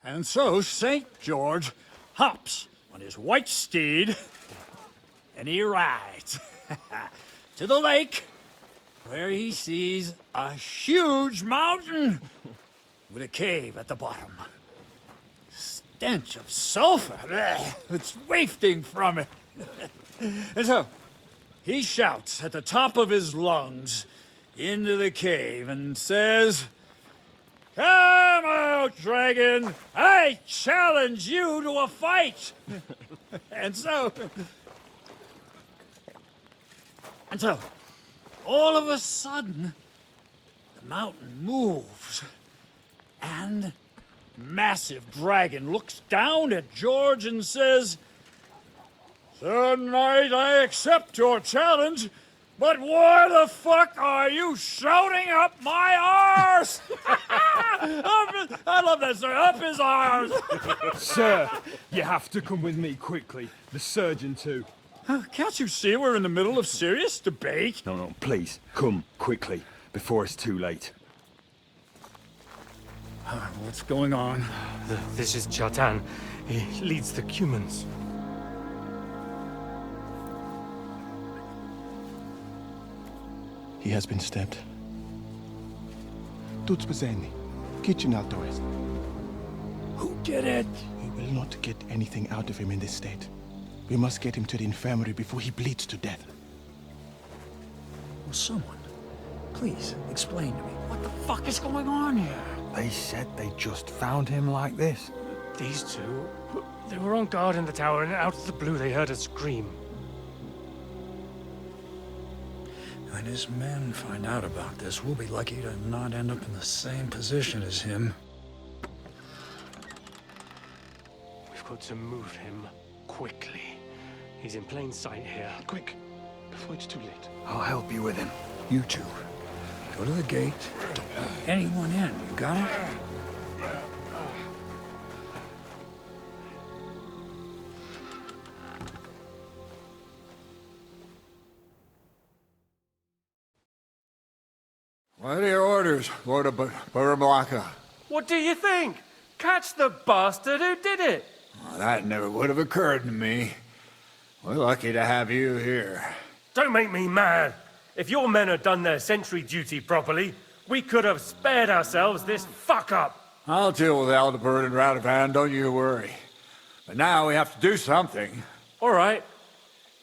And so St. George hops on his white steed, and he rides to the lake, where he sees a huge mountain with a cave at the bottom. Stench of sulfur, it's wafting from it. And so, he shouts at the top of his lungs into the cave and says, "Come out, dragon! I challenge you to a fight!" And so, all of a sudden, the mountain moves, and massive dragon looks down at George and says, "Sir Knight, I accept your challenge, but why the fuck are you shouting up my arse?" I love that, sir. Up his arse. Sir, you have to come with me quickly. The surgeon too. Can't you see we're in the middle of serious debate? No, please, come quickly, before it's too late. What's going on? This is Chatan. He leads the Cumans. He has been stabbed. Tutti presenti. Kitchen outdoors. Who did it? We will not get anything out of him in this state. We must get him to the infirmary before he bleeds to death. Will someone please explain to me what the fuck is going on here? They said they just found him like this. These two, they were on guard in the tower, and out of the blue they heard a scream. When his men find out about this, we'll be lucky to not end up in the same position as him. We've got to move him quickly. He's in plain sight here. Quick, before it's too late. I'll help you with him. You two, go to the gate. Don't let anyone in. You got it? What are your orders, Lord of Bohemia? What do you think? Catch the bastard who did it! Well, that never would have occurred to me. We're lucky to have you here. Don't make me mad. If your men had done their sentry duty properly, we could have spared ourselves this fuck-up. I'll deal with Aldebert and Radovan, don't you worry. But now we have to do something. All right.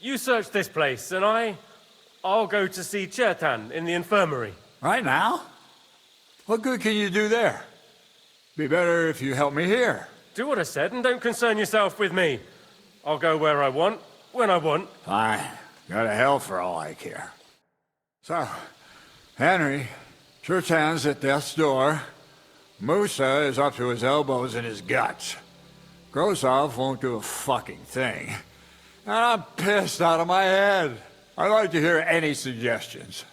You search this place, and I'll go to see Chertan in the infirmary. Right now? What good can you do there? Be better if you help me here. Do what I said, and don't concern yourself with me. I'll go where I want, when I want. Fine. Go to hell for all I care. So, Henry, Chertan's at death's door. Musa is up to his elbows in his guts. Grosov won't do a fucking thing. And I'm pissed out of my head. I'd like to hear any suggestions.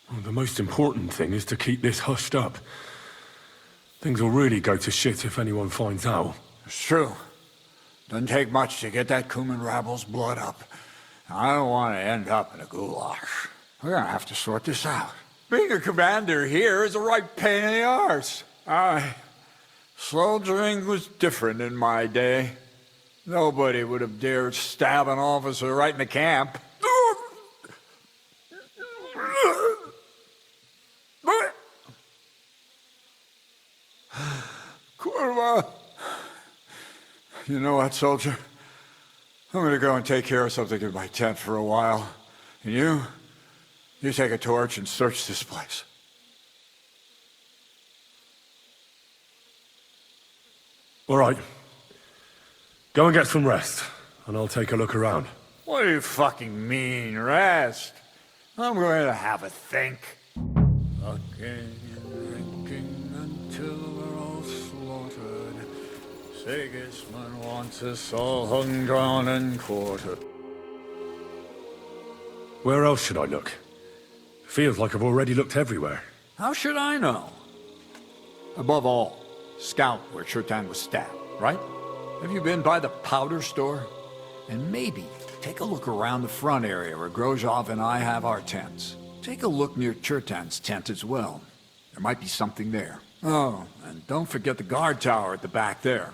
Well, the most important thing is to keep this hushed up. Things will really go to shit if anyone finds out. It's true. Doesn't take much to get that Cuman rabble's blood up. I don't want to end up in a goulash. We're gonna have to sort this out. Being a commander here is a right pain in the arse. Soldiering was different in my day. Nobody would have dared stab an officer right in the camp. Kurva! You know what, soldier? I'm gonna go and take care of something in my tent for a while. And you take a torch and search this place. All right. Go and get some rest, and I'll take a look around. What do you fucking mean, rest? I'm going to have a think. Fucking and drinking until we're all slaughtered. Sigismund wants us all hung, drawn, and quartered. Where else should I look? Feels like I've already looked everywhere. How should I know? Above all, scout where Chertan was stabbed, right? Have you been by the powder store? And maybe take a look around the front area where Grozov and I have our tents. Take a look near Chertan's tent as well. There might be something there. Oh, and don't forget the guard tower at the back there.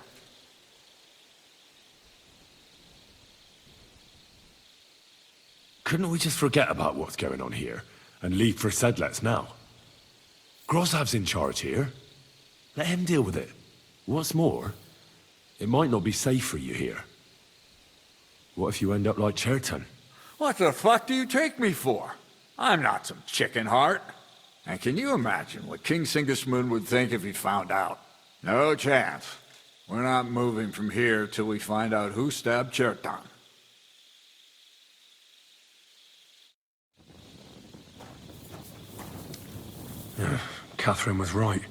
Couldn't we just forget about what's going on here and leave for Sedlets now? Grozov's in charge here. Let him deal with it. What's more, it might not be safe for you here. What if you end up like Chertan? What the fuck do you take me for? I'm not some chicken heart. And can you imagine what King Sigismund would think if he found out? No chance. We're not moving from here till we find out who stabbed Chertan. Catherine was right.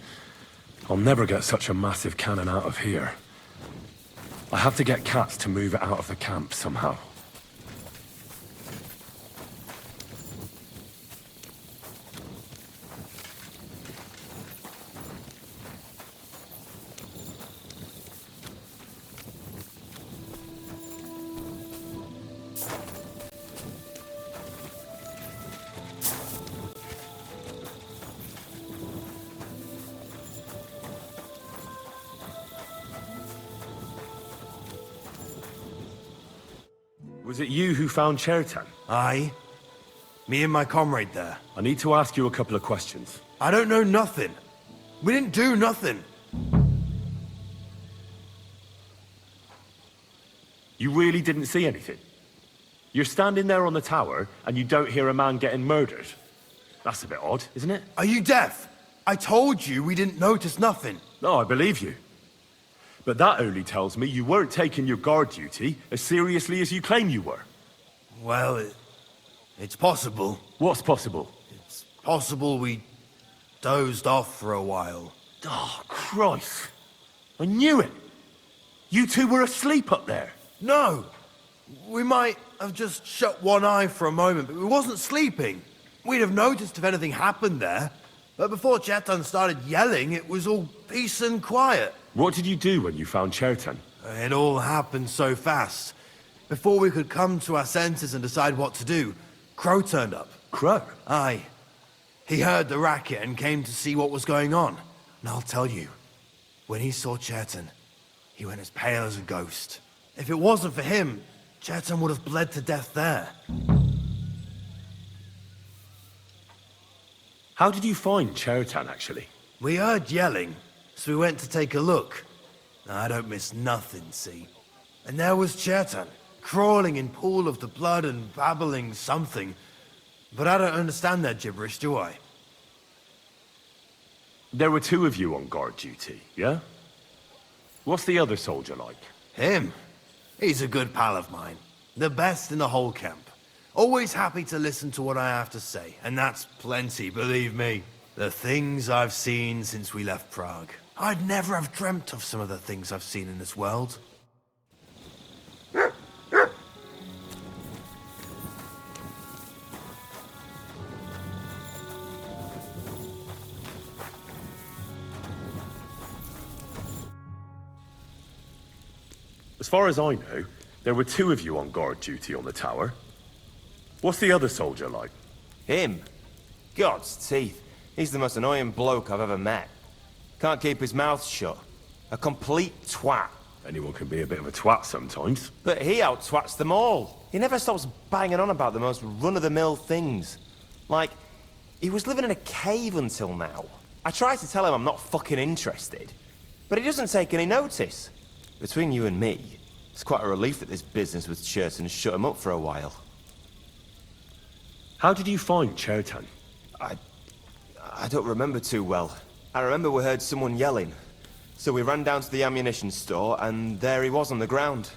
I'll never get such a massive cannon out of here. I have to get Katz to move it out of the camp somehow. Was it you who found Chertan? Aye. Me and my comrade there. I need to ask you a couple of questions. I don't know nothing. We didn't do nothing. You really didn't see anything? You're standing there on the tower, and you don't hear a man getting murdered? That's a bit odd, isn't it? Are you deaf? I told you we didn't notice nothing. No, I believe you. But that only tells me you weren't taking your guard duty as seriously as you claim you were. Well, it's possible. What's possible? It's possible we dozed off for a while. Oh, Christ. I knew it. You two were asleep up there. No! We might have just shut one eye for a moment, but we wasn't sleeping. We'd have noticed if anything happened there. But before Chertan started yelling, it was all peace and quiet. What did you do when you found Chertan? It all happened so fast. Before we could come to our senses and decide what to do, Crow turned up. Crow? Aye. He heard the racket and came to see what was going on. And I'll tell you, when he saw Chertan, he went as pale as a ghost. If it wasn't for him, Chertan would have bled to death there. How did you find Chertan, actually? We heard yelling, so we went to take a look. I don't miss nothing, see? And there was Chertan, crawling in pool of the blood and babbling something. But I don't understand that gibberish, do I? There were two of you on guard duty, yeah? What's the other soldier like? Him? He's a good pal of mine. The best in the whole camp. Always happy to listen to what I have to say, and that's plenty, believe me. The things I've seen since we left Prague. I'd never have dreamt of some of the things I've seen in this world. As far as I know, there were two of you on guard duty on the tower. What's the other soldier like? Him? God's teeth. He's the most annoying bloke I've ever met. Can't keep his mouth shut. A complete twat. Anyone can be a bit of a twat sometimes. But he out-twats them all. He never stops banging on about the most run-of-the-mill things. Like, he was living in a cave until now. I tried to tell him I'm not fucking interested, but he doesn't take any notice. Between you and me, it's quite a relief that this business with Chertan shut him up for a while. How did you find Chertan? I don't remember too well. I remember we heard someone yelling. So we ran down to the ammunition store, and there he was on the ground.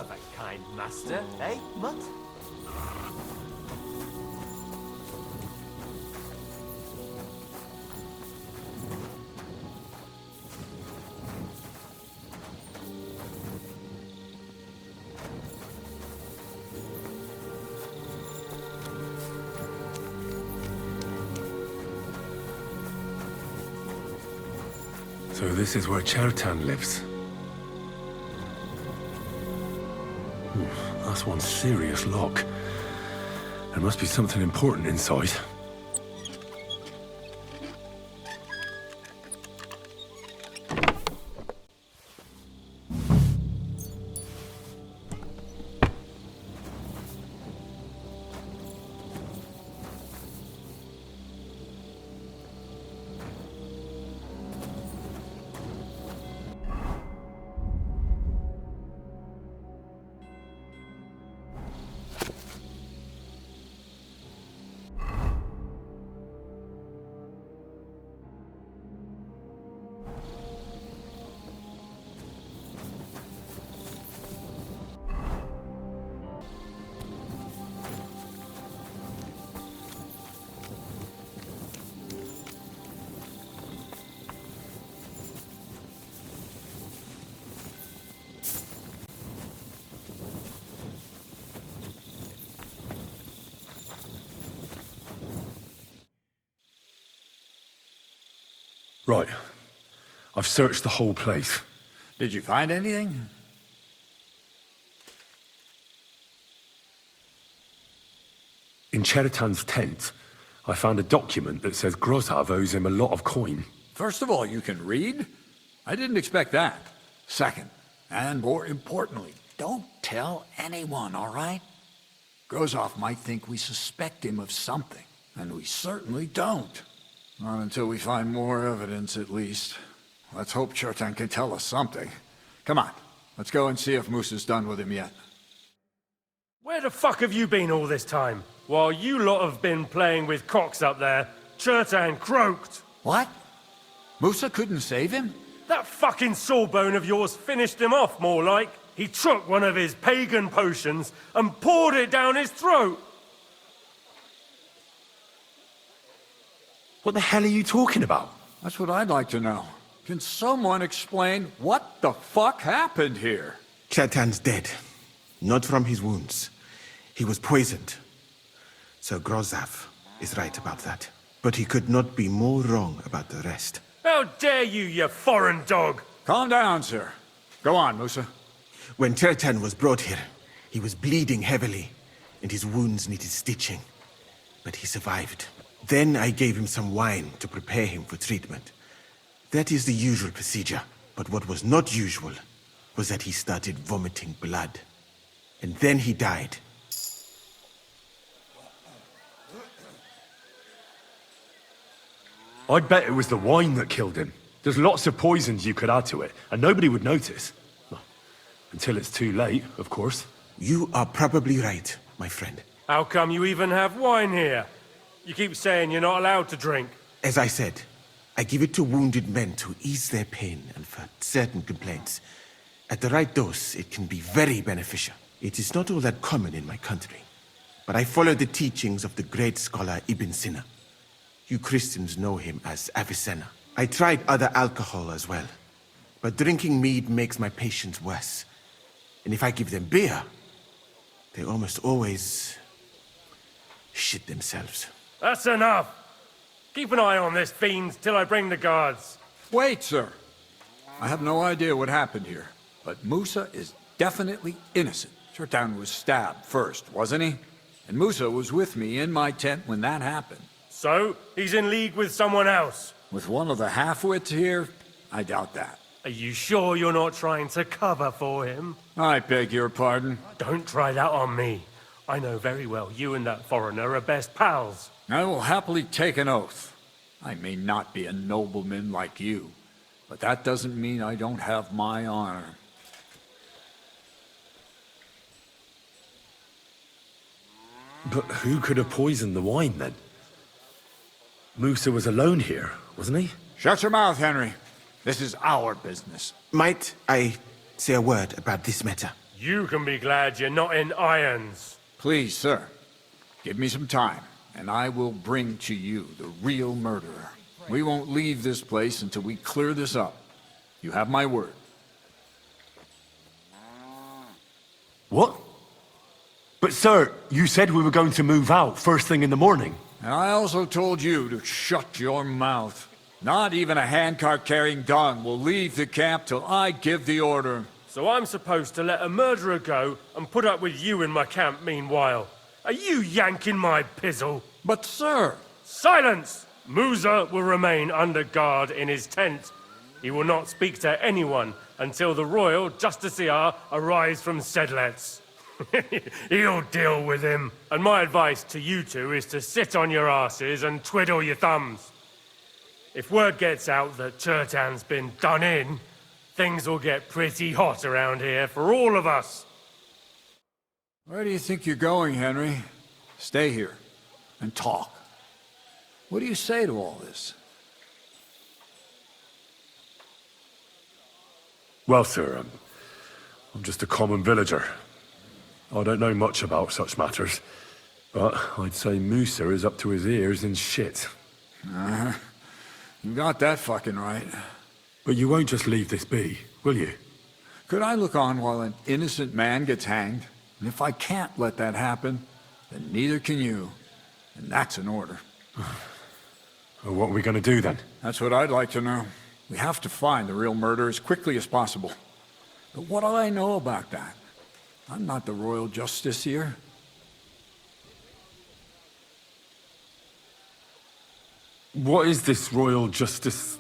of a kind master, eh, Mutt? So this is where Chertan lives. That's one serious lock. There must be something important inside. Right. I've searched the whole place. Did you find anything? In Cheritan's tent, I found a document that says Grozav owes him a lot of coin. First of all, you can read? I didn't expect that. Second, and more importantly, don't tell anyone, all right? Grozov might think we suspect him of something, and we certainly don't. Not until we find more evidence, at least. Let's hope Chertan can tell us something. Come on, let's go and see if Musa's done with him yet. Where the fuck have you been all this time? While you lot have been playing with cocks up there, Chertan croaked. What? Musa couldn't save him? That fucking sawbone of yours finished him off, more like. He took one of his pagan potions and poured it down his throat. What the hell are you talking about? That's what I'd like to know. Can someone explain what the fuck happened here? Chertan's dead. Not from his wounds. He was poisoned. Sir Grozav is right about that. But he could not be more wrong about the rest. How dare you, you foreign dog! Calm down, sir. Go on, Musa. When Chertan was brought here, he was bleeding heavily, and his wounds needed stitching. But he survived. Then I gave him some wine to prepare him for treatment. That is the usual procedure. But what was not usual was that he started vomiting blood. And then he died. I'd bet it was the wine that killed him. There's lots of poisons you could add to it, and nobody would notice. Well, until it's too late, of course. You are probably right, my friend. How come you even have wine here? You keep saying you're not allowed to drink. As I said, I give it to wounded men to ease their pain and for certain complaints. At the right dose, it can be very beneficial. It is not all that common in my country, but I follow the teachings of the great scholar Ibn Sina. You Christians know him as Avicenna. I tried other alcohol as well, but drinking mead makes my patients worse. And if I give them beer, they almost always shit themselves. That's enough! Keep an eye on this fiend till I bring the guards. Wait, sir. I have no idea what happened here, but Musa is definitely innocent. Chertan was stabbed first, wasn't he? And Musa was with me in my tent when that happened. So, he's in league with someone else? With one of the half-wits here? I doubt that. Are you sure you're not trying to cover for him? I beg your pardon. Don't try that on me. I know very well you and that foreigner are best pals. I will happily take an oath. I may not be a nobleman like you, but that doesn't mean I don't have my honor. But who could have poisoned the wine, then? Musa was alone here, wasn't he? Shut your mouth, Henry. This is our business. Might I say a word about this matter? You can be glad you're not in irons. Please, sir, give me some time, and I will bring to you the real murderer. We won't leave this place until we clear this up. You have my word. What? But sir, you said we were going to move out first thing in the morning. And I also told you to shut your mouth. Not even a handcart carrying dung will leave the camp till I give the order. So I'm supposed to let a murderer go and put up with you in my camp meanwhile. Are you yanking my pizzle? But sir... Silence! Musa will remain under guard in his tent. He will not speak to anyone until the royal justiciar arrives from Sedlets. He'll deal with him. And my advice to you two is to sit on your asses and twiddle your thumbs. If word gets out that Turtan's been done in, things will get pretty hot around here for all of us. Where do you think you're going, Henry? Stay here and talk. What do you say to all this? Well, sir, I'm just a common villager. I don't know much about such matters, but I'd say Musa is up to his ears in shit. You got that fucking right. But you won't just leave this be, will you? Could I look on while an innocent man gets hanged? And if I can't let that happen, then neither can you. And that's an order. Well, what are we going to do then? That's what I'd like to know. We have to find the real murderer as quickly as possible. But what do I know about that? I'm not the royal justiciar. What is this royal justiciar?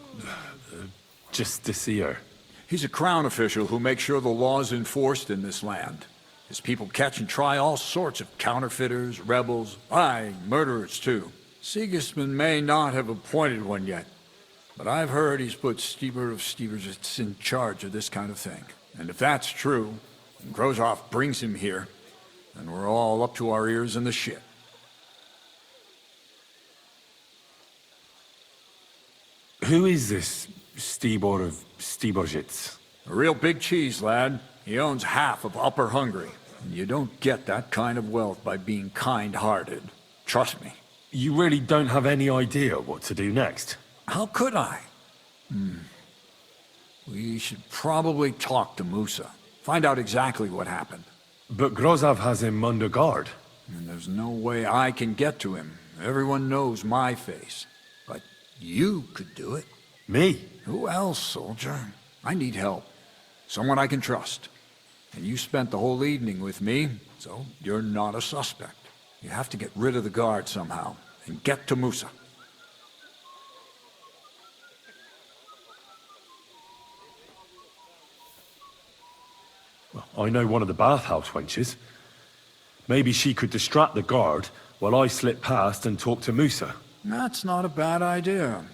He's a crown official who makes sure the law's enforced in this land. His people catch and try all sorts of counterfeiters, rebels, aye, murderers too. Sigismund may not have appointed one yet, but I've heard he's put Steber of Stebersitz in charge of this kind of thing. And if that's true, and Grozov brings him here, then we're all up to our ears in the shit. Who is this Stibor of Stebersitz? A real big cheese, lad. He owns half of Upper Hungary. And you don't get that kind of wealth by being kind-hearted. Trust me. You really don't have any idea what to do next? How could I? We should probably talk to Musa. Find out exactly what happened. But Grozov has him under guard. And there's no way I can get to him. Everyone knows my face. But you could do it. Me? Who else, soldier? I need help. Someone I can trust. And you spent the whole evening with me, so you're not a suspect. You have to get rid of the guard somehow, and get to Musa. Well, I know one of the bathhouse wenches. Maybe she could distract the guard while I slip past and talk to Musa. That's not a bad idea.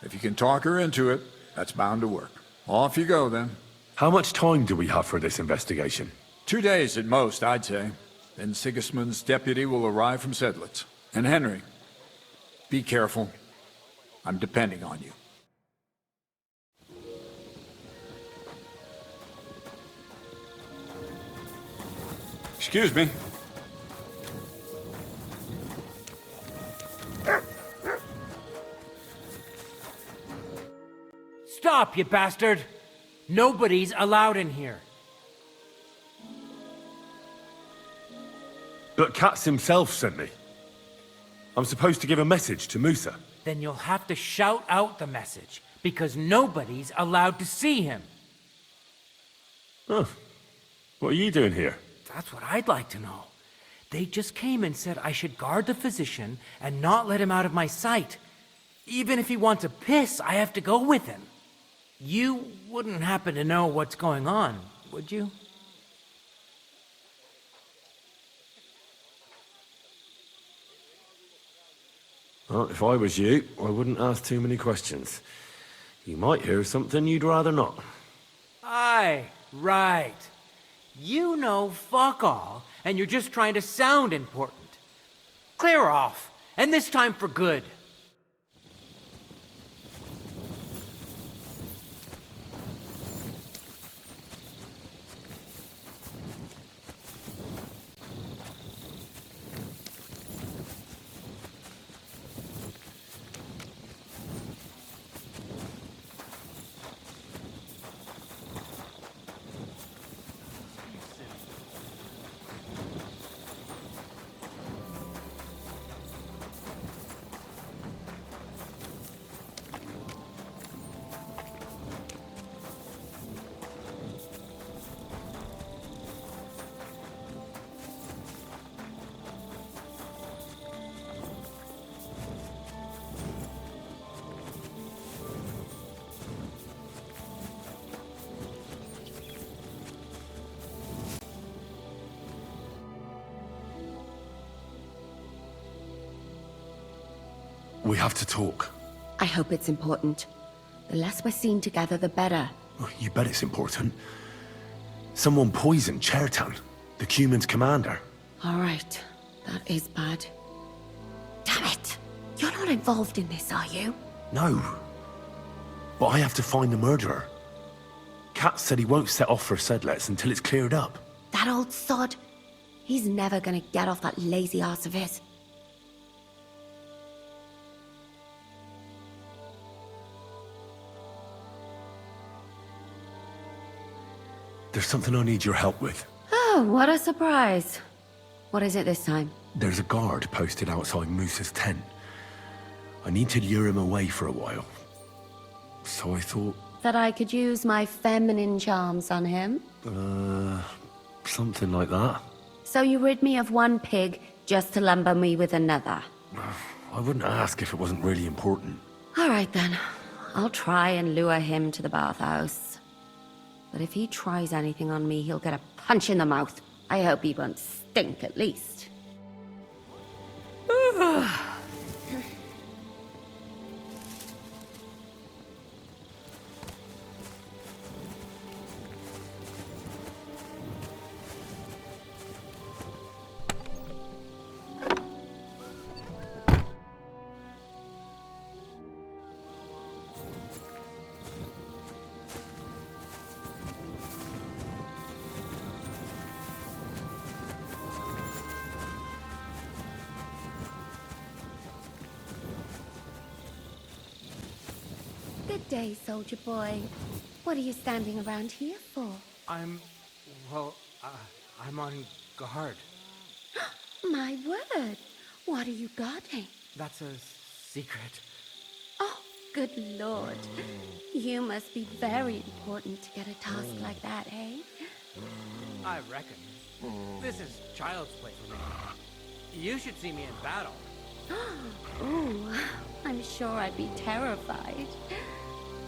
If you can talk her into it, that's bound to work. Off you go, then. How much time do we have for this investigation? 2 days at most, I'd say. Then Sigismund's deputy will arrive from Sedlitz. And Henry, be careful. I'm depending on you. Excuse me. Stop, you bastard! Nobody's allowed in here. But Katz himself sent me. I'm supposed to give a message to Musa. Then you'll have to shout out the message, because nobody's allowed to see him. Oh. What are you doing here? That's what I'd like to know. They just came and said I should guard the physician and not let him out of my sight. Even if he wants to piss, I have to go with him. You wouldn't happen to know what's going on, would you? Well, if I was you, I wouldn't ask too many questions. You might hear something you'd rather not. Aye, right. You know fuck all, and you're just trying to sound important. Clear off, and this time for good. We have to talk. I hope it's important. The less we're seen together, the better. Oh, you bet it's important. Someone poisoned Chertan, the Cuman's commander. All right. That is bad. Damn it! You're not involved in this, are you? No. But I have to find the murderer. Kat said he won't set off for Sedlets until it's cleared up. That old sod. He's never gonna get off that lazy arse of his. There's something I need your help with. Oh, what a surprise. What is it this time? There's a guard posted outside Moose's tent. I need to lure him away for a while. So I thought... That I could use my feminine charms on him? Something like that. So you rid me of one pig just to lumber me with another? I wouldn't ask if it wasn't really important. All right then. I'll try and lure him to the bathhouse. But if he tries anything on me, he'll get a punch in the mouth. I hope he won't stink at least. Good day, soldier boy. What are you standing around here for? I'm on guard. My word! What are you guarding? That's a secret. Oh, good lord. You must be very important to get a task like that, eh? I reckon. This is child's play for me. You should see me in battle. Ooh, I'm sure I'd be terrified.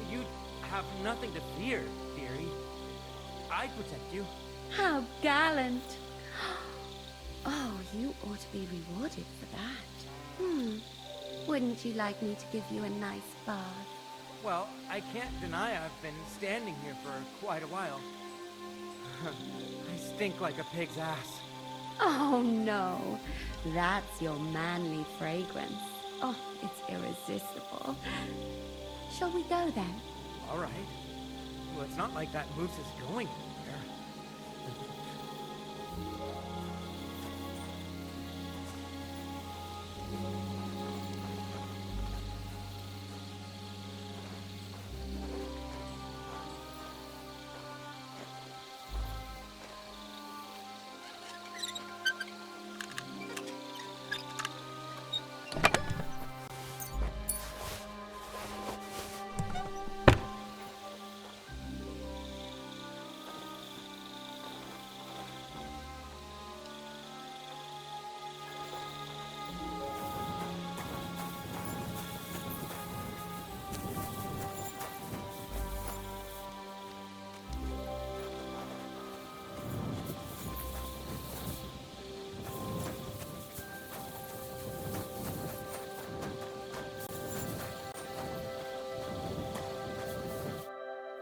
You'd have nothing to fear, dearie. I'd protect you. How gallant. Oh, you ought to be rewarded for that. Wouldn't you like me to give you a nice bath? Well, I can't deny I've been standing here for quite a while. I stink like a pig's ass. Oh no, that's your manly fragrance. Oh, it's irresistible. Shall we go then? All right. Well, it's not like that moose is going anywhere.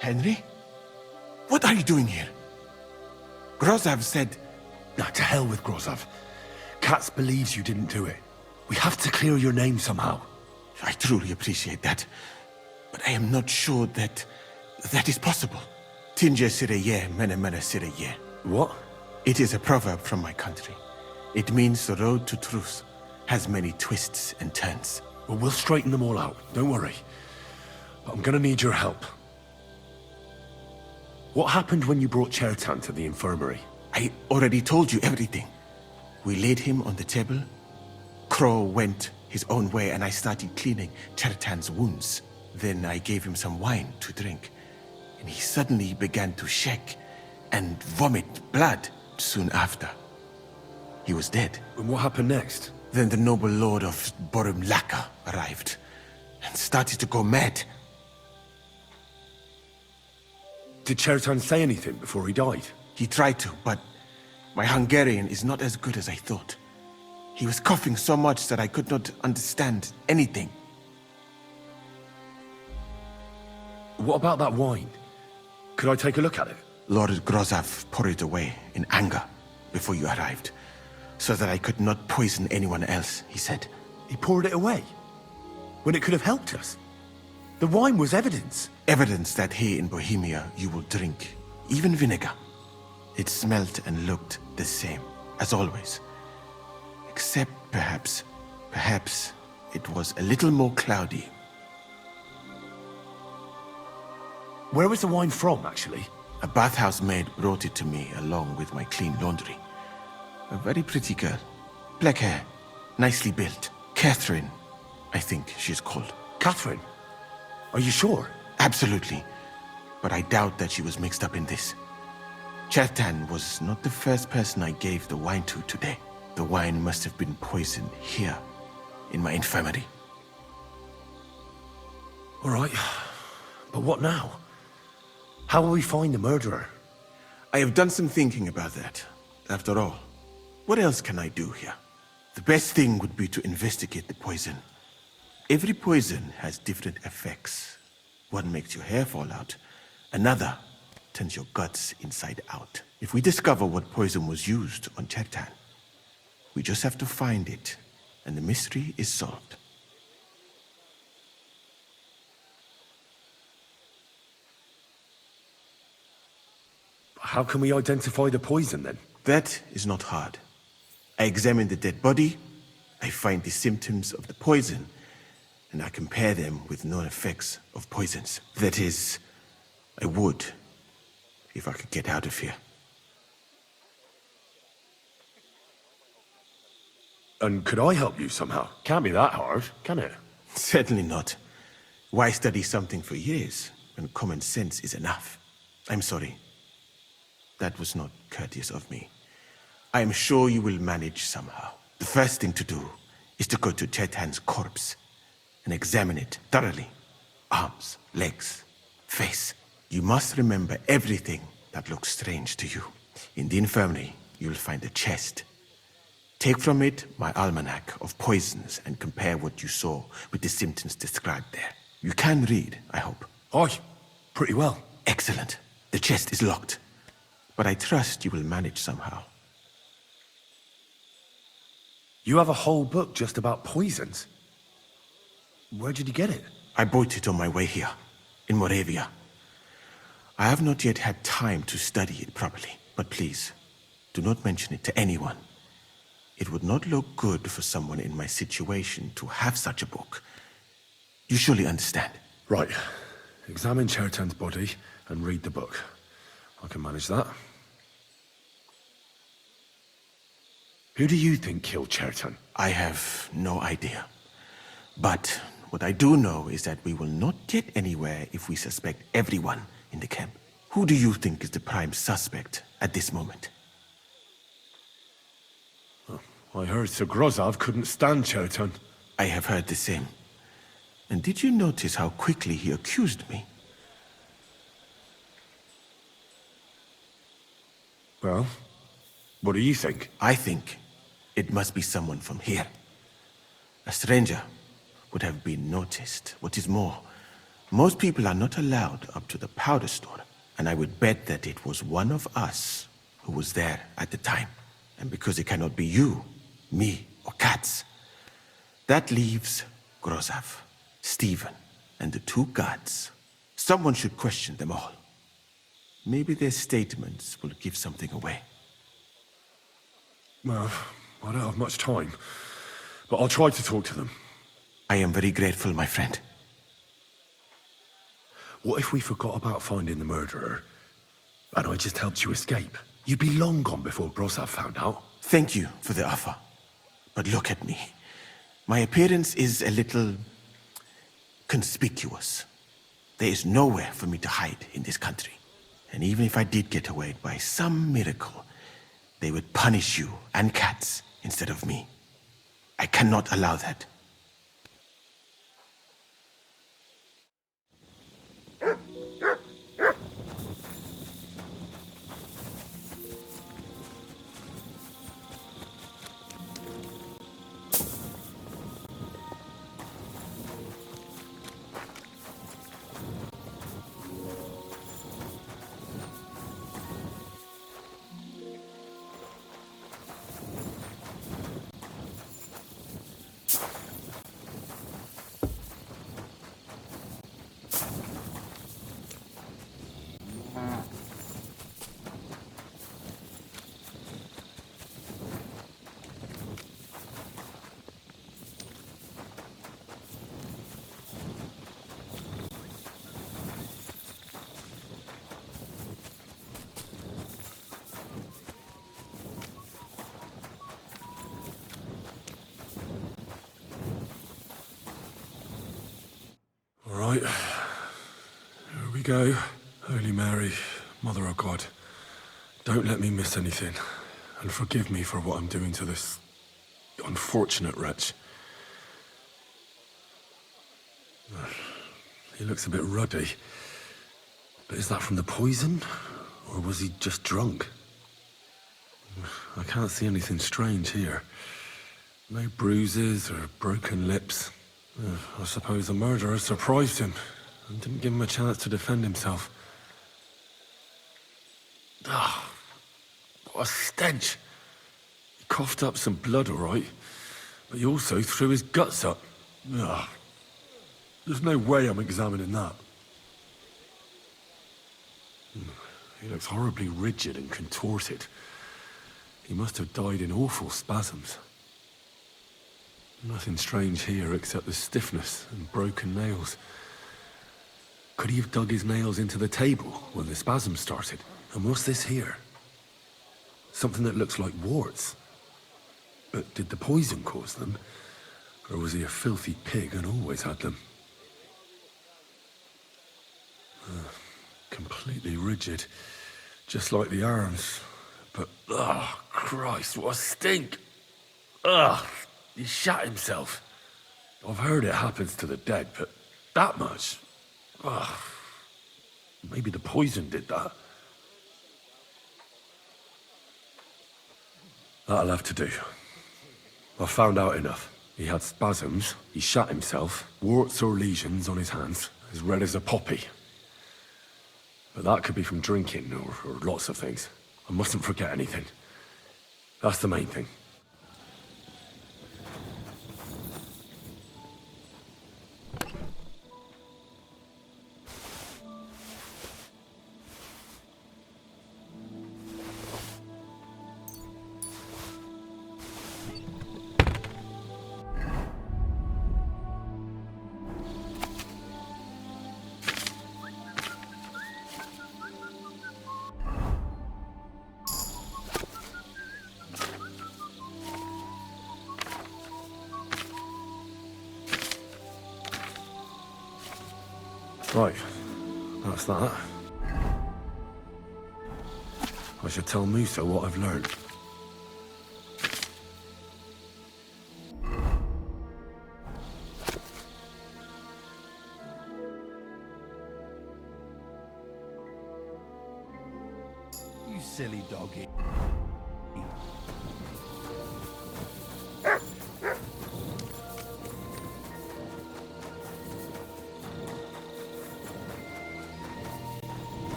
Henry? What are you doing here? Grozav said... Now, to hell with Grozav. Katz believes you didn't do it. We have to clear your name somehow. I truly appreciate that. But I am not sure that is possible. Tinge sireye, mene mene sireye. What? It is a proverb from my country. It means the road to truth has many twists and turns. Well, we'll straighten them all out. Don't worry. But I'm gonna need your help. What happened when you brought Chertan to the infirmary? I already told you everything. We laid him on the table. Crow went his own way and I started cleaning Chertan's wounds. Then I gave him some wine to drink. And he suddenly began to shake and vomit blood soon after. He was dead. And what happened next? Then the noble lord of Bohemia arrived and started to go mad. Did Chertan say anything before he died? He tried to, but my Hungarian is not as good as I thought. He was coughing so much that I could not understand anything. What about that wine? Could I take a look at it? Lord Grozav poured it away in anger before you arrived, so that I could not poison anyone else, he said. He poured it away? When it could have helped us? The wine was evidence. Evidence that here in Bohemia you will drink, even vinegar. It smelt and looked the same, as always. Except perhaps it was a little more cloudy. Where was the wine from, actually? A bathhouse maid brought it to me along with my clean laundry. A very pretty girl. Black hair, nicely built. Catherine, I think she's called. Catherine? Are you sure? Absolutely. But I doubt that she was mixed up in this. Chertan was not the first person I gave the wine to today. The wine must have been poisoned here, in my infirmary. All right. But what now? How will we find the murderer? I have done some thinking about that. After all, what else can I do here? The best thing would be to investigate the poison. Every poison has different effects. One makes your hair fall out. Another turns your guts inside out. If we discover what poison was used on Chertan, we just have to find it, and the mystery is solved. How can we identify the poison, then? That is not hard. I examine the dead body, I find the symptoms of the poison, and I compare them with known effects of poisons. That is, I would, if I could get out of here. And could I help you somehow? Can't be that hard, can it? Certainly not. Why study something for years when common sense is enough? I'm sorry. That was not courteous of me. I am sure you will manage somehow. The first thing to do is to go to Chertan's corpse and examine it thoroughly. Arms, legs, face. You must remember everything that looks strange to you. In the infirmary, you will find a chest. Take from it my almanac of poisons and compare what you saw with the symptoms described there. You can read, I hope. Aye, pretty well. Excellent. The chest is locked, but I trust you will manage somehow. You have a whole book just about poisons? Where did you get it? I bought it on my way here, in Moravia. I have not yet had time to study it properly, but please, do not mention it to anyone. It would not look good for someone in my situation to have such a book. You surely understand. Right. Examine Chertan's body and read the book. I can manage that. Who do you think killed Chertan? I have no idea. But what I do know is that we will not get anywhere if we suspect everyone in the camp. Who do you think is the prime suspect at this moment? I heard Sir Grozav couldn't stand Chertan. I have heard the same. And did you notice how quickly he accused me? Well, what do you think? I think it must be someone from here. A stranger would have been noticed. What is more, most people are not allowed up to the powder store, and I would bet that it was one of us who was there at the time. And because it cannot be you, me, or Katz, that leaves Grozav, Stephen, and the two guards. Someone should question them all. Maybe their statements will give something away. Well, I don't have much time, but I'll try to talk to them. I am very grateful, my friend. What if we forgot about finding the murderer, and I just helped you escape? You'd be long gone before Grozav found out. Thank you for the offer. But look at me. My appearance is a little conspicuous. There is nowhere for me to hide in this country. And even if I did get away by some miracle, they would punish you and Katz instead of me. I cannot allow that. Here we go. Holy Mary, Mother of God, don't let me miss anything, and forgive me for what I'm doing to this unfortunate wretch. He looks a bit ruddy. But is that from the poison? Or was he just drunk? I can't see anything strange here. No bruises or broken lips. I suppose the murderer surprised him and didn't give him a chance to defend himself. Ah, what a stench! He coughed up some blood, all right, but he also threw his guts up. Ugh. There's no way I'm examining that. He looks horribly rigid and contorted. He must have died in awful spasms. Nothing strange here except the stiffness and broken nails. Could he have dug his nails into the table when the spasms started? And what's this here? Something that looks like warts. But did the poison cause them? Or was he a filthy pig and always had them? Completely rigid. Just like the arms. But, oh, Christ, what a stink! Ugh, he shot himself. I've heard it happens to the dead, but that much? Ugh. Maybe the poison did that. That'll have to do. I've found out enough. He had spasms, he shot himself, warts or lesions on his hands, as red as a poppy. But that could be from drinking, or lots of things. I mustn't forget anything. That's the main thing. Right, that's that. I should tell Musa what I've learned. You silly doggy.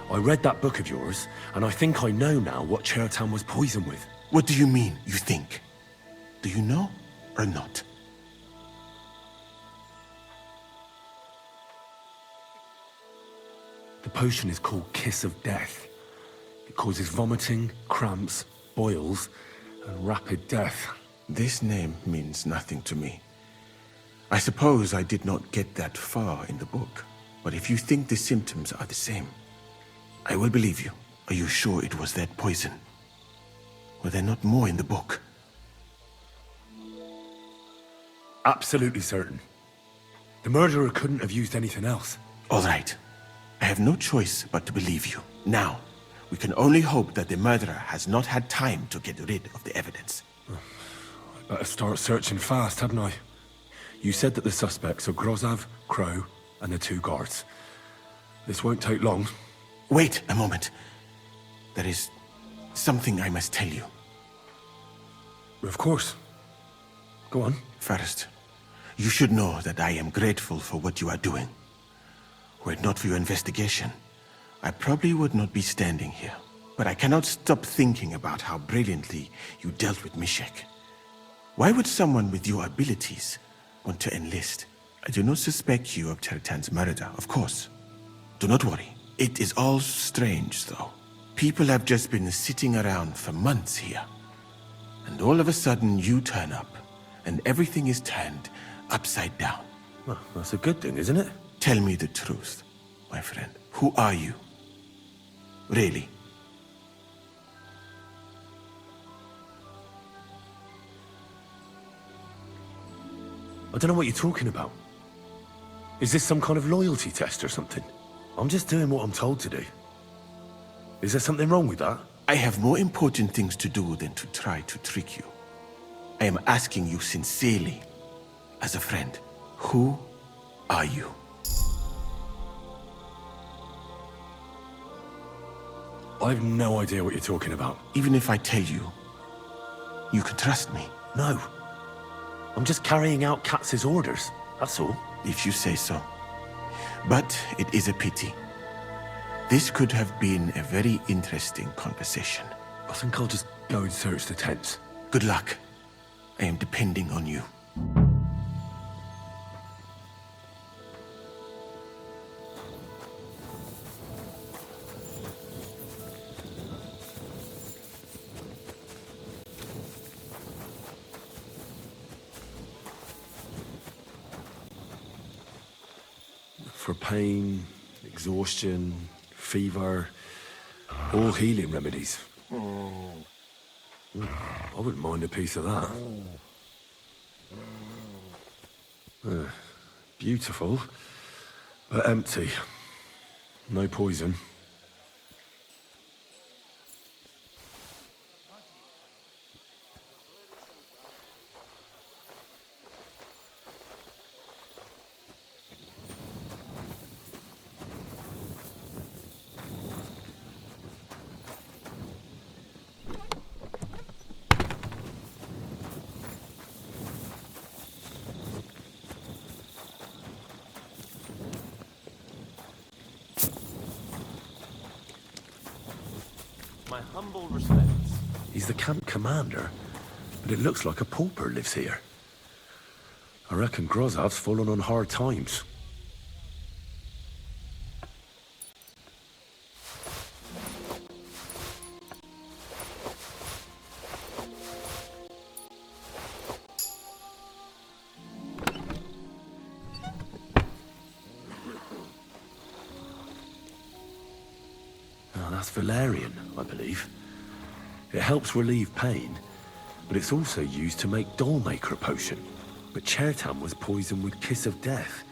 I read that book of yours, and I think I know now what Chertown was poisoned with. What do you mean, you think? Do you know, or not? The potion is called Kiss of Death. It causes vomiting, cramps, boils, and rapid death. This name means nothing to me. I suppose I did not get that far in the book, but if you think the symptoms are the same, I will believe you. Are you sure it was that poison? Were there not more in the book? Absolutely certain. The murderer couldn't have used anything else. All right. I have no choice but to believe you. Now, we can only hope that the murderer has not had time to get rid of the evidence. I better start searching fast, hadn't I? You said that the suspects are Grozav, Crow, and the 2 guards. This won't take long. Wait a moment. There is something I must tell you. Of course. Go on. First, you should know that I am grateful for what you are doing. Were it not for your investigation, I probably would not be standing here. But I cannot stop thinking about how brilliantly you dealt with Mishek. Why would someone with your abilities want to enlist? I do not suspect you of Chertan's murder, of course. Do not worry. It is all strange, though. People have just been sitting around for months here. And all of a sudden you turn up, and everything is turned upside down. Well, that's a good thing, isn't it? Tell me the truth, my friend. Who are you? Really? I don't know what you're talking about. Is this some kind of loyalty test or something? I'm just doing what I'm told to do. Is there something wrong with that? I have more important things to do than to try to trick you. I am asking you sincerely, as a friend, who are you? I have no idea what you're talking about. Even if I tell you, you can trust me. No. I'm just carrying out Katz's orders, that's all. If you say so. But it is a pity. This could have been a very interesting conversation. I think I'll just go and search the tents. Good luck. I am depending on you. For pain, exhaustion, fever, all healing remedies. I wouldn't mind a piece of that. Beautiful, but empty. No poison. My humble respects. He's the camp commander, but it looks like a pauper lives here. I reckon Grozav's fallen on hard times. Oh, that's valerian, I believe. It helps relieve pain, but it's also used to make Dollmaker potion. But Chertan was poisoned with Kiss of Death.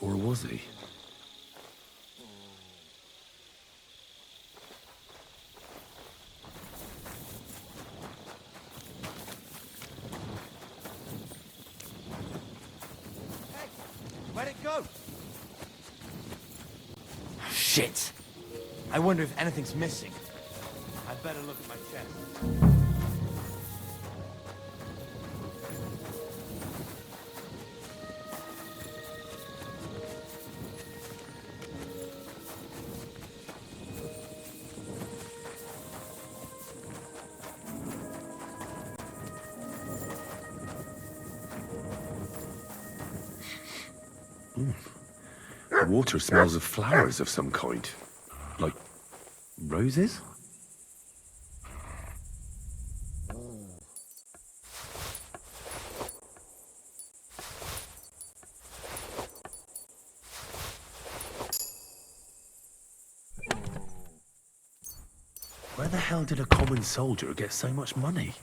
Or was he? Hey, where'd it go? Shit! I wonder if anything's missing. I'd better look at my chest. The water smells of flowers of some kind. Like roses? Where the hell did a common soldier get so much money?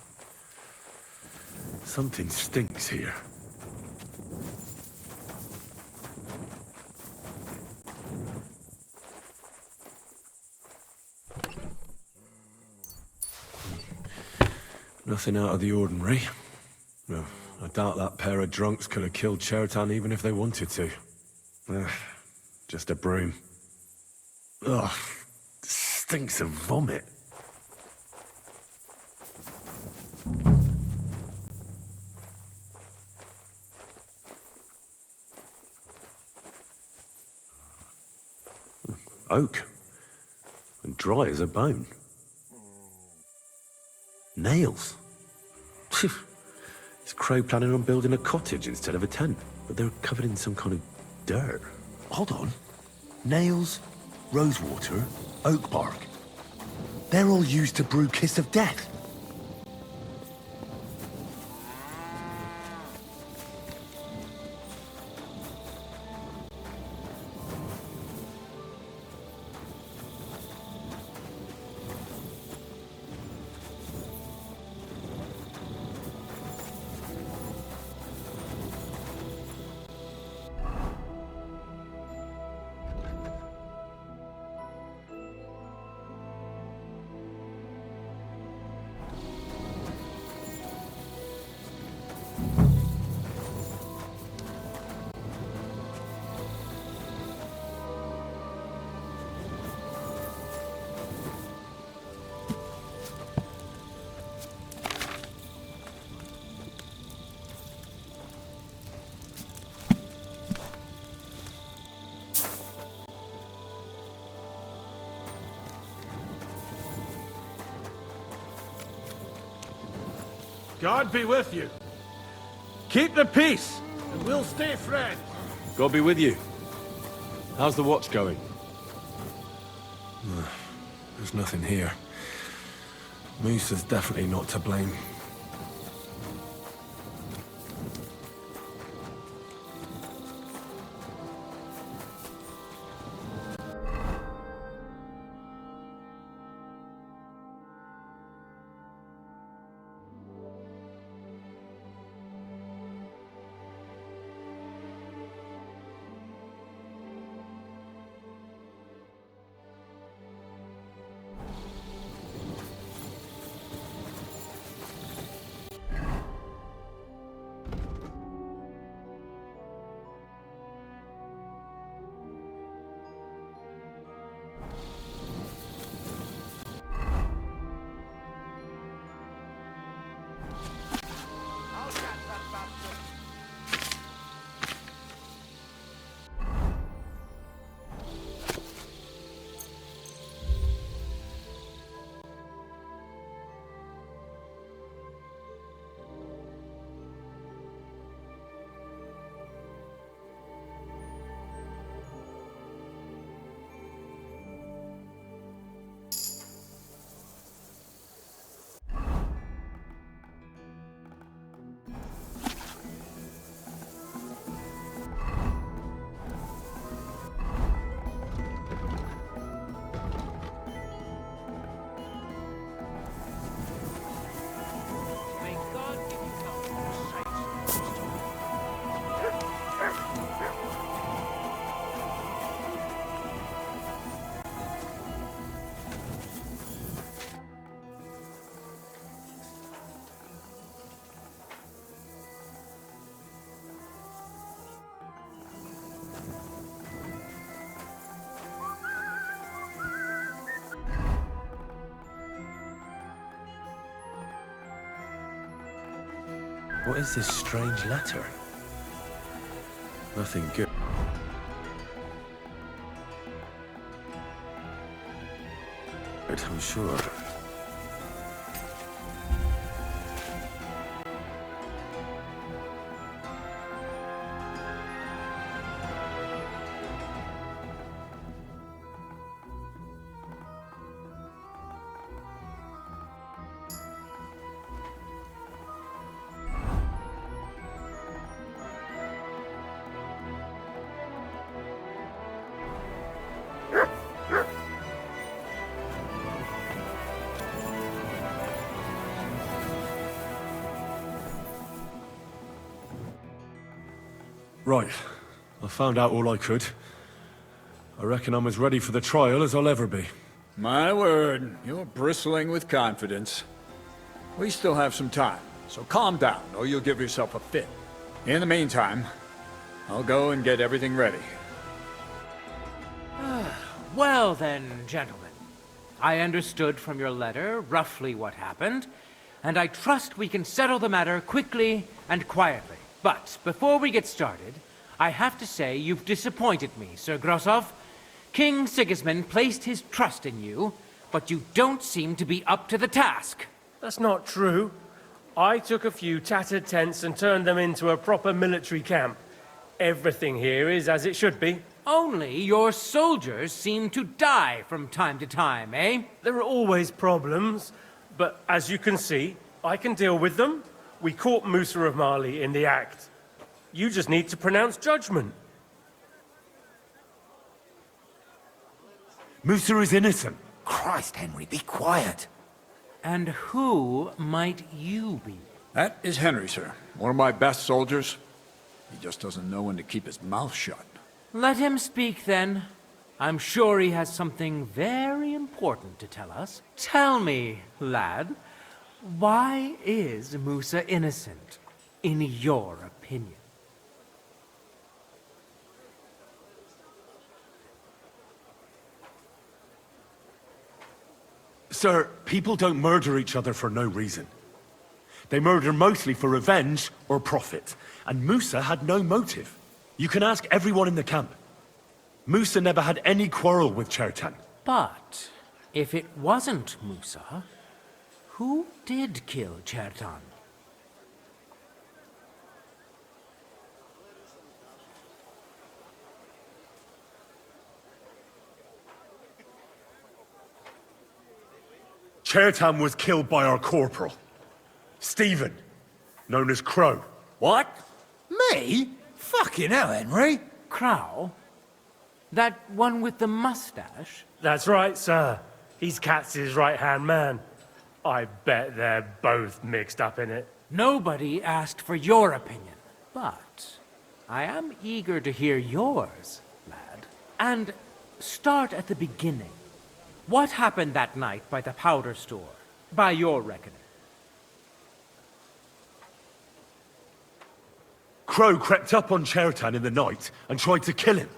Something stinks here. Nothing out of the ordinary. No, I doubt that pair of drunks could have killed Chertan even if they wanted to. Just a broom. Ugh, stinks of vomit. Oak. And dry as a bone. Nails. Is Crow planning on building a cottage instead of a tent? But they're covered in some kind of dirt. Hold on. Nails, rosewater, oak bark. They're all used to brew Kiss of Death. God be with you. Keep the peace, and we'll stay friends. God be with you. How's the watch going? There's nothing here. Moose is definitely not to blame. What is this strange letter? Nothing good. I'm sure. Right. I found out all I could. I reckon I'm as ready for the trial as I'll ever be. My word, you're bristling with confidence. We still have some time, so calm down, or you'll give yourself a fit. In the meantime, I'll go and get everything ready. Well then, gentlemen. I understood from your letter roughly what happened, and I trust we can settle the matter quickly and quietly. But before we get started, I have to say you've disappointed me, Sir Grosov. King Sigismund placed his trust in you, but you don't seem to be up to the task. That's not true. I took a few tattered tents and turned them into a proper military camp. Everything here is as it should be. Only your soldiers seem to die from time to time, eh? There are always problems, but as you can see, I can deal with them. We caught Musa of Mali in the act. You just need to pronounce judgment. Musa is innocent. Christ, Henry, be quiet. And who might you be? That is Henry, sir. One of my best soldiers. He just doesn't know when to keep his mouth shut. Let him speak, then. I'm sure he has something very important to tell us. Tell me, lad, why is Musa innocent, in your opinion? Sir, people don't murder each other for no reason. They murder mostly for revenge or profit. And Musa had no motive. You can ask everyone in the camp. Musa never had any quarrel with Chertan. But if it wasn't Musa, who did kill Chertan? Chertan was killed by our corporal, Stephen, known as Crow. What? Me? Fucking hell, Henry. Crow? That one with the mustache? That's right, sir. He's Katz's right-hand man. I bet they're both mixed up in it. Nobody asked for your opinion, but I am eager to hear yours, lad. And start at the beginning. What happened that night by the powder store, by your reckoning? Crow crept up on Chertan in the night and tried to kill him.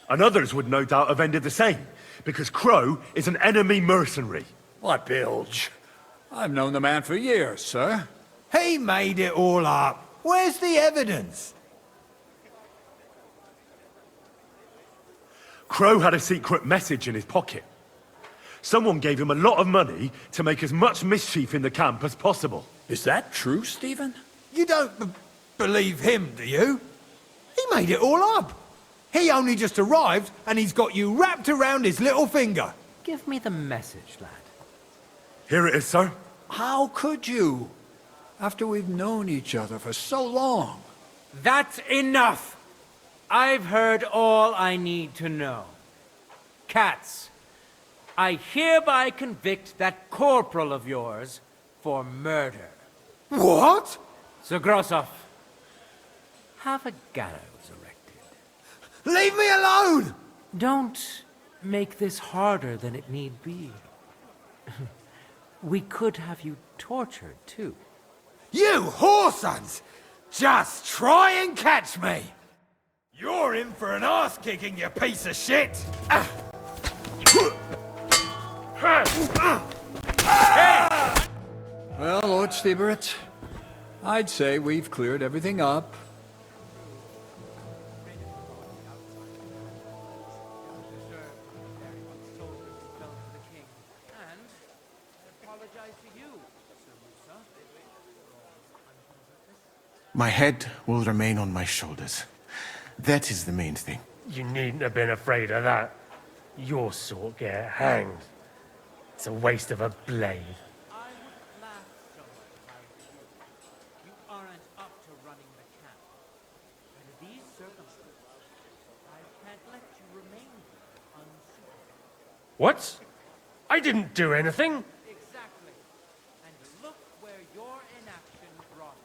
And others would no doubt have ended the same, because Crow is an enemy mercenary. What bilge? I've known the man for years, sir. He made it all up. Where's the evidence? Crow had a secret message in his pocket. Someone gave him a lot of money to make as much mischief in the camp as possible. Is that true, Stephen? You don't believe him, do you? He made it all up. He only just arrived, and he's got you wrapped around his little finger. Give me the message, lad. Here it is, sir. How could you? After we've known each other for so long. That's enough! I've heard all I need to know. Katz, I hereby convict that corporal of yours for murder. What? Sir Grossoff, have a gallows erected. Leave me alone! Don't make this harder than it need be. We could have you tortured, too. You whoresons! Just try and catch me! You're in for an arse-kicking, you piece of shit! Well, Lord Stieberitz, I'd say we've cleared everything up. My head will remain on my shoulders. That is the main thing. You needn't have been afraid of that. Your sort get hanged. It's a waste of a blade. I would laugh so much if I were you. You aren't up to running the camp. Under these circumstances, I can't let you remain here unsupervised. What? I didn't do anything. Exactly. And look where your inaction brought us.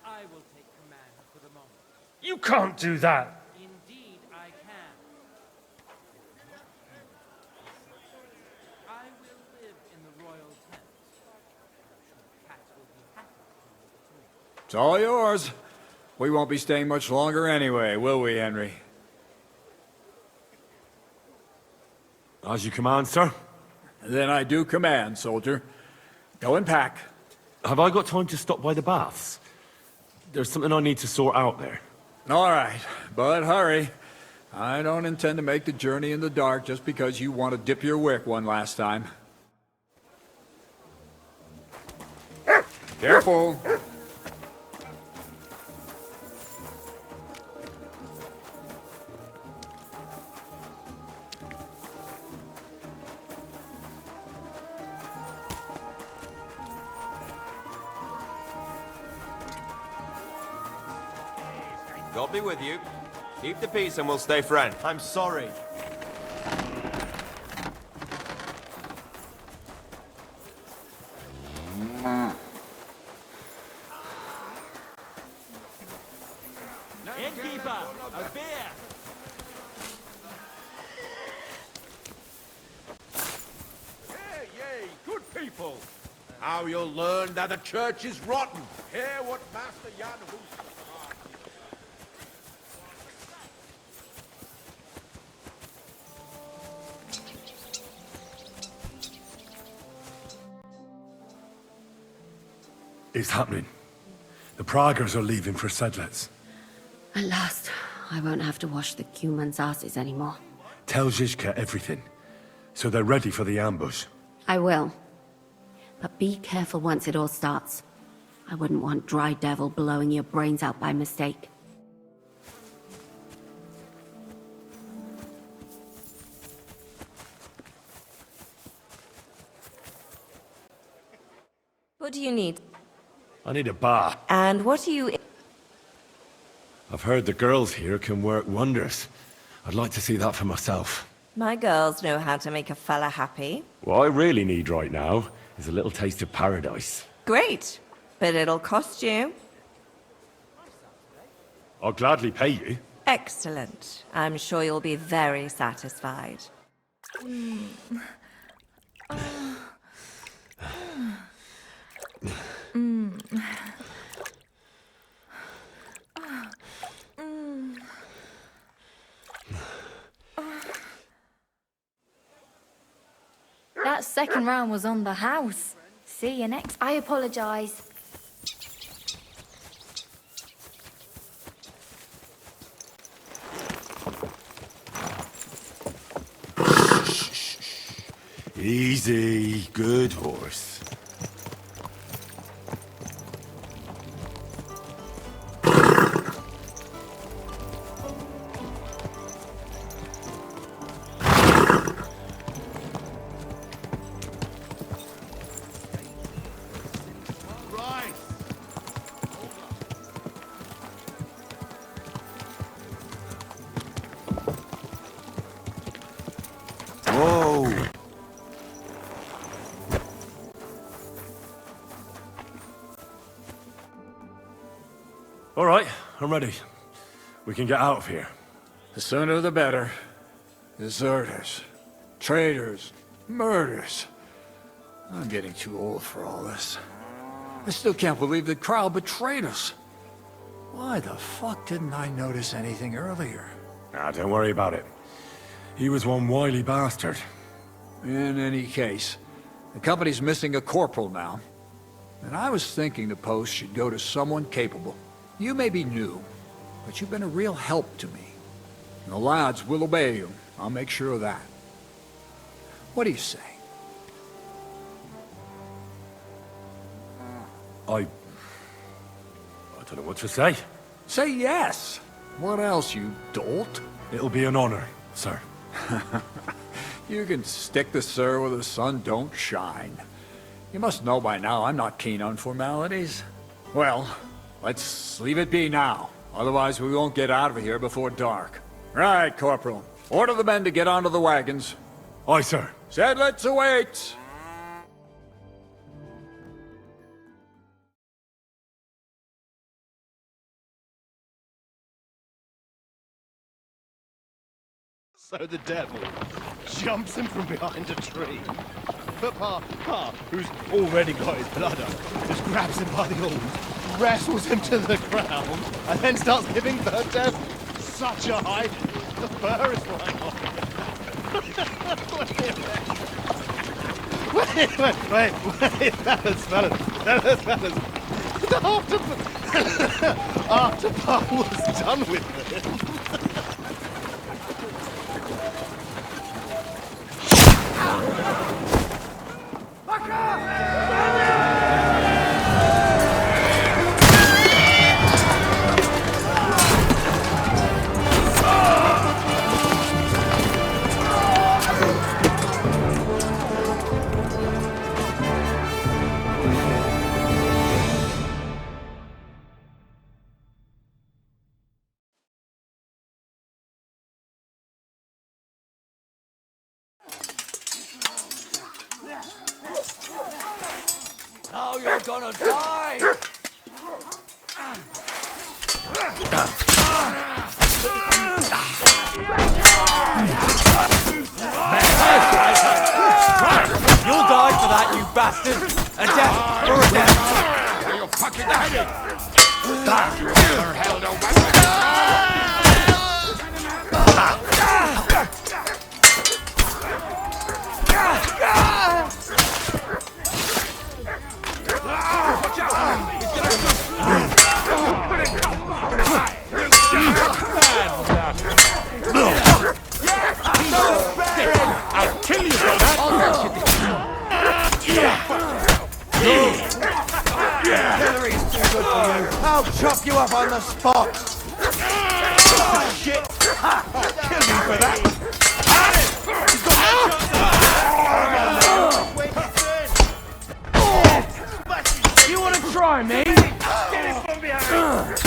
I will take command for the moment. You can't do that. Indeed, I can. I will live in the royal tent. I'm sure Katz will be happy to leave it to me. It's all yours. We won't be staying much longer anyway, will we, Henry? As you command, sir. Then I do command, soldier. Go and pack. Have I got time to stop by the baths? There's something I need to sort out there. All right, but hurry. I don't intend to make the journey in the dark just because you want to dip your wick one last time. Careful. God be with you. Keep the peace and we'll stay friends. I'm sorry. Innkeeper, a beer! Yay, good people! How you'll learn that the church is rotten. Hear what Master Jan Hus... It's happening. The Praggers are leaving for Sedlets. At last, I won't have to wash the Cumans' asses anymore. Tell Zizka everything, so they're ready for the ambush. I will. But be careful once it all starts. I wouldn't want Dry Devil blowing your brains out by mistake. do you need? I need a bar. And what do you... I've heard the girls here can work wonders. I'd like to see that for myself. My girls know how to make a fella happy. What I really need right now is a little taste of paradise. Great. But it'll cost you. I'll gladly pay you. Excellent. I'm sure you'll be very satisfied. That second round was on the house. See you next. I apologize. Easy, good horse. Whoa! All right, I'm ready. We can get out of here. The sooner the better. Deserters, traitors, murders. I'm getting too old for all this. I still can't believe the crowd betrayed us. Why the fuck didn't I notice anything earlier? Ah, don't worry about it. He was one wily bastard. In any case, the company's missing a corporal now. And I was thinking the post should go to someone capable. You may be new, but you've been a real help to me. And the lads will obey you. I'll make sure of that. What do you say? I don't know what to say. Say yes! What else, you dolt? It'll be an honor, sir. You can stick the sir where the sun don't shine. You must know by now I'm not keen on formalities. Well, let's leave it be now. Otherwise we won't get out of here before dark. Right, Corporal. Order the men to get onto the wagons. Aye, sir. Sedlets awaits! So the devil jumps him from behind a tree. But Pa, who's already got his blood up, just grabs him by the horns, wrestles him to the ground, and then starts giving the devil such a hiding. The fur is flying off. Wait, fellas. After Pa was done with it. Now you're gonna die! You'll die for that, you bastard! A death for a death! Are you fucking kidding? Never held a weapon! I'll kill you for that! Hillary's too good for you. I'll chop you up on the spot. Shit! Kill me for that. Try me! Get it from behind!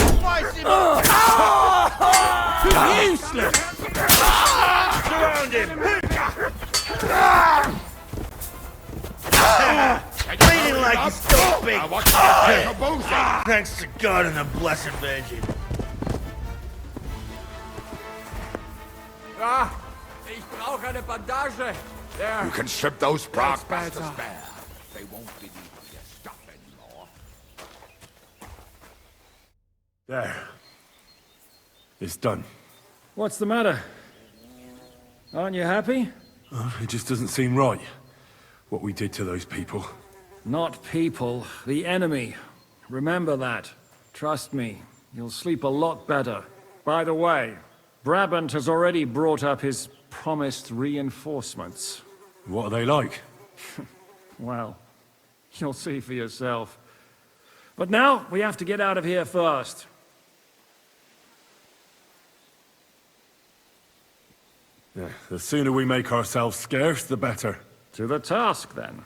Useless! Surround him! Bleeding like he's so big! Thanks to God and the Blessed Virgin. Ich brauche eine Bandage. There. You can strip those procs That's bastards better. bare. They won't be needing your stuff anymore. There. It's done. What's the matter? Aren't you happy? It just doesn't seem right. What we did to those people. Not people, the enemy. Remember that. Trust me, you'll sleep a lot better. By the way, Brabant has already brought up his promised reinforcements. What are they like? Well, you'll see for yourself. But now, we have to get out of here first. Yeah, the sooner we make ourselves scarce, the better. To the task, then.